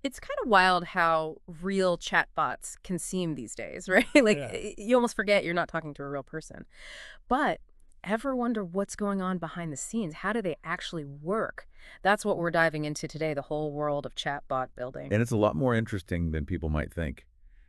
It's kind of wild how real chatbots can seem these days, right? Like, Yeah. you almost forget you're not talking to a real person. But ever wonder what's going on behind the scenes? How do they actually work? That's what we're diving into today, the whole world of chatbot building. And it's a lot more interesting than people might think.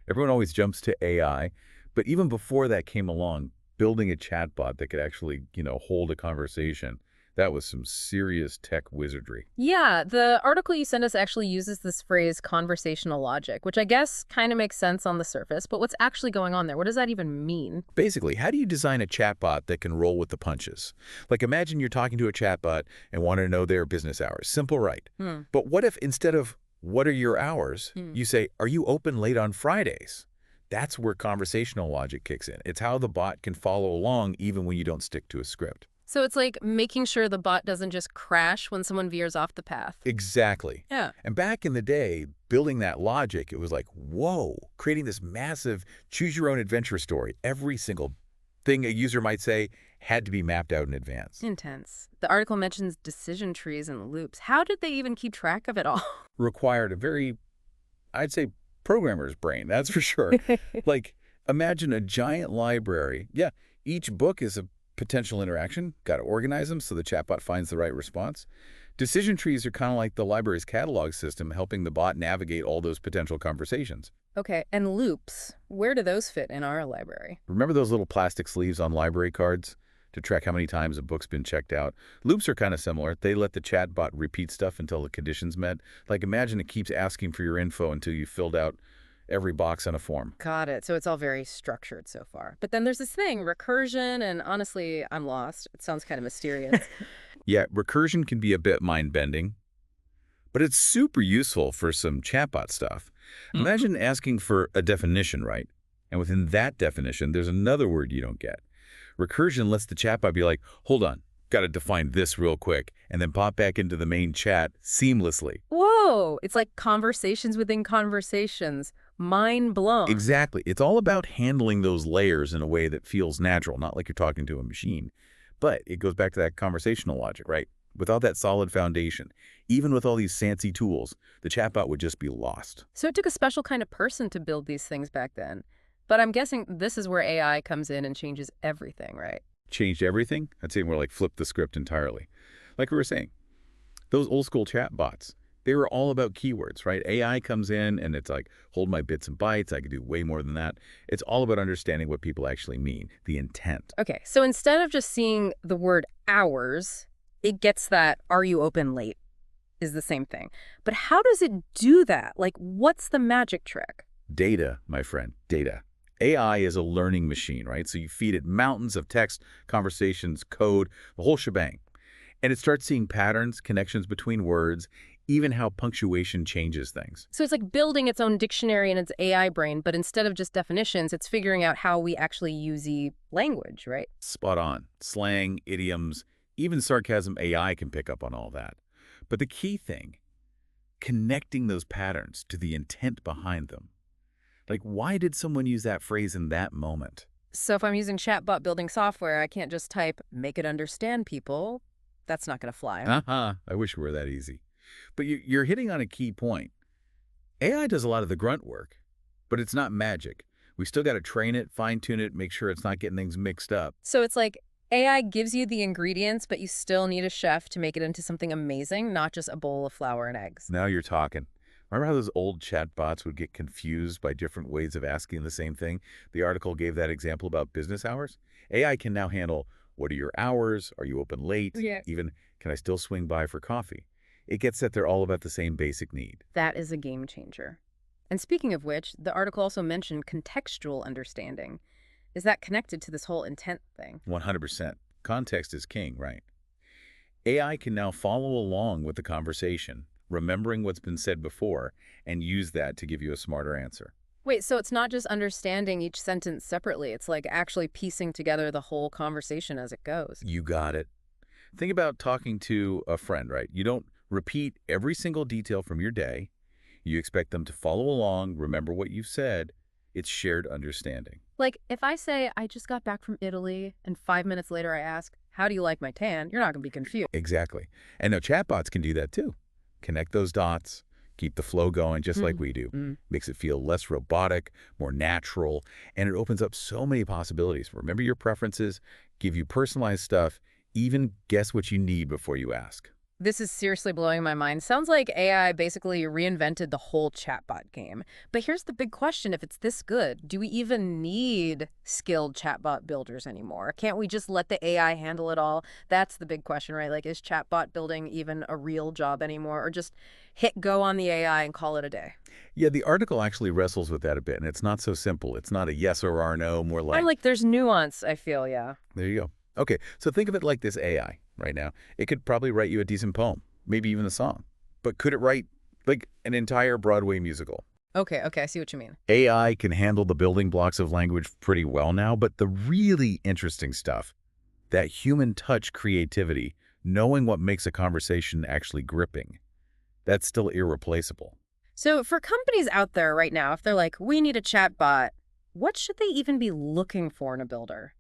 Everyone always jumps to AI, but even before that came along, building a chatbot that could actually, hold a conversation, that was some serious tech wizardry. Yeah, the article you sent us actually uses this phrase conversational logic, which I guess kind of makes sense on the surface, but what's actually going on there? What does that even mean? Basically, how do you design a chatbot that can roll with the punches? Like imagine you're talking to a chatbot and want to know their business hours. Simple, right? Hmm. But what if instead of what are your hours, Hmm. you say, are you open late on Fridays? That's where conversational logic kicks in. It's how the bot can follow along even when you don't stick to a script. So it's like making sure the bot doesn't just crash when someone veers off the path. Exactly. Yeah. And back in the day, building that logic, it was like, whoa, creating this massive choose-your-own-adventure story. Every single thing a user might say had to be mapped out in advance. Intense. The article mentions decision trees and loops. How did they even keep track of it all? Required a very, I'd say, programmer's brain, that's for sure. Like, imagine a giant library. Yeah, each book is a potential interaction. Got to organize them so the chatbot finds the right response. Decision trees are kind of like the library's catalog system, helping the bot navigate all those potential conversations. Okay, and loops. Where do those fit in our library? Remember those little plastic sleeves on library cards to track how many times a book's been checked out? Loops are kind of similar. They let the chatbot repeat stuff until the condition's met. Like imagine it keeps asking for your info until you filled out every box on a form. Got it. So it's all very structured so far. But then there's this thing, recursion, and honestly, I'm lost. It sounds kind of mysterious. Yeah, recursion can be a bit mind-bending, but it's super useful for some chatbot stuff. Hmm. Imagine asking for a definition, right? And within that definition, there's another word you don't get. Recursion lets the chatbot be like, hold on, got to define this real quick, and then pop back into the main chat seamlessly. Whoa! It's like conversations within conversations. Mind blown. Exactly. It's all about handling those layers in a way that feels natural, not like you're talking to a machine. But it goes back to that conversational logic, right? Without that solid foundation, even with all these fancy tools, the chatbot would just be lost. So it took a special kind of person to build these things back then. But I'm guessing this is where AI comes in and changes everything, right? Changed everything? I'd say more like flip the script entirely. Like we were saying, those old school chatbots, they were all about keywords, right? AI comes in and it's like, hold my bits and bytes. I could do way more than that. It's all about understanding what people actually mean, the intent. Okay, so instead of just seeing the word hours, it gets that "are you open late" is the same thing. But how does it do that? Like, what's the magic trick? Data, my friend, data. AI is a learning machine, right? So you feed it mountains of text, conversations, code, the whole shebang. And it starts seeing patterns, connections between words, even how punctuation changes things. So it's like building its own dictionary in its AI brain, but instead of just definitions, it's figuring out how we actually use language, right? Spot on. Slang, idioms, even sarcasm, AI can pick up on all that. But the key thing, connecting those patterns to the intent behind them. Like, why did someone use that phrase in that moment? So if I'm using chatbot building software, I can't just type "make it understand people." That's not going to fly. I wish it were that easy. But you're hitting on a key point. AI does a lot of the grunt work, but it's not magic. We still got to train it, fine-tune it, make sure it's not getting things mixed up. So it's like AI gives you the ingredients, but you still need a chef to make it into something amazing, not just a bowl of flour and eggs. Now you're talking. Remember how those old chatbots would get confused by different ways of asking the same thing? The article gave that example about business hours. AI can now handle, what are your hours? Are you open late? Yeah. Even, can I still swing by for coffee? It gets that they're all about the same basic need. That is a game changer. And speaking of which, the article also mentioned contextual understanding. Is that connected to this whole intent thing? 100%. Context is king, right? AI can now follow along with the conversation, remembering what's been said before, and use that to give you a smarter answer. Wait, so it's not just understanding each sentence separately. It's like actually piecing together the whole conversation as it goes. You got it. Think about talking to a friend, right? You don't repeat every single detail from your day. You expect them to follow along, remember what you've said. It's shared understanding. Like, if I say, I just got back from Italy, and 5 minutes later I ask, how do you like my tan? You're not going to be confused. Exactly. And now chatbots can do that too. Connect those dots, keep the flow going just like we do. Mm. Makes it feel less robotic, more natural, and it opens up so many possibilities. Remember your preferences, give you personalized stuff, even guess what you need before you ask. This is seriously blowing my mind. Sounds like AI basically reinvented the whole chatbot game. But here's the big question. If it's this good, do we even need skilled chatbot builders anymore? Can't we just let the AI handle it all? That's the big question, right? Like, is chatbot building even a real job anymore? Or just hit go on the AI and call it a day? Yeah, the article actually wrestles with that a bit, and it's not so simple. It's not a yes or no, more I like, like there's nuance, I feel, yeah. there you go. Okay, so think of it like this AI right now. It could probably write you a decent poem, maybe even a song. But could it write, like, an entire Broadway musical? Okay, I see what you mean. AI can handle the building blocks of language pretty well now, but the really interesting stuff, that human touch creativity, knowing what makes a conversation actually gripping, that's still irreplaceable. So for companies out there right now, if they're like, we need a chatbot, what should they even be looking for in a builder?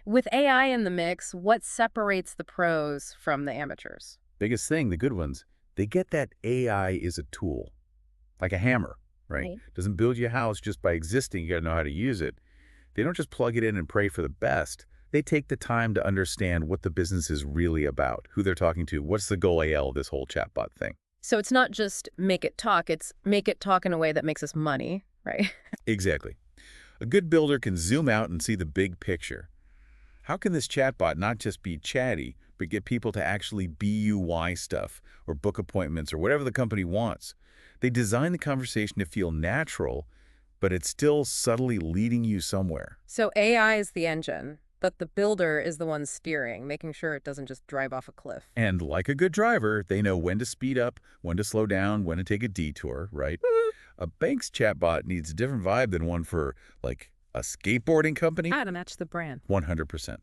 With AI in the mix, what separates the pros from the amateurs? Biggest thing, the good ones, they get that AI is a tool, like a hammer, right? Right. Doesn't build you a house just by existing. You got to know how to use it. They don't just plug it in and pray for the best. They take the time to understand what the business is really about, who they're talking to, what's the goal AL of this whole chatbot thing. So it's not just make it talk, it's make it talk in a way that makes us money, right? Exactly. A good builder can zoom out and see the big picture. How can this chatbot not just be chatty, but get people to actually BUY stuff or book appointments or whatever the company wants? They design the conversation to feel natural, but it's still subtly leading you somewhere. So AI is the engine, but the builder is the one steering, making sure it doesn't just drive off a cliff. And like a good driver, they know when to speed up, when to slow down, when to take a detour, right? A bank's chatbot needs a different vibe than one for, like, a skateboarding company. How to match the brand. 100%.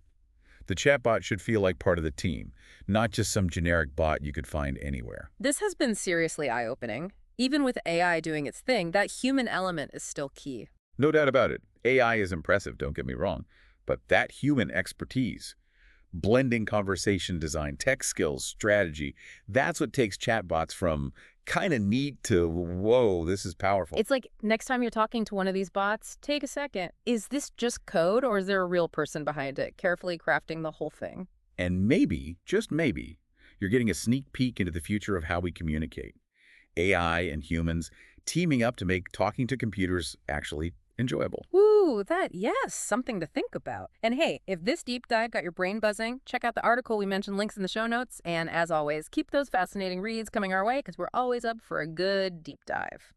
The chatbot should feel like part of the team, not just some generic bot you could find anywhere. This has been seriously eye-opening. Even with AI doing its thing, that human element is still key. No doubt about it. AI is impressive, don't get me wrong. But that human expertise, blending conversation design, tech skills, strategy, that's what takes chatbots from kind of neat to, whoa, this is powerful. It's like next time you're talking to one of these bots, take a second. Is this just code or is there a real person behind it, carefully crafting the whole thing? And maybe, just maybe, you're getting a sneak peek into the future of how we communicate. AI and humans teaming up to make talking to computers actually enjoyable. Woo, yes, something to think about. And hey, if this deep dive got your brain buzzing, check out the article. We mentioned links in the show notes. And as always, keep those fascinating reads coming our way because we're always up for a good deep dive.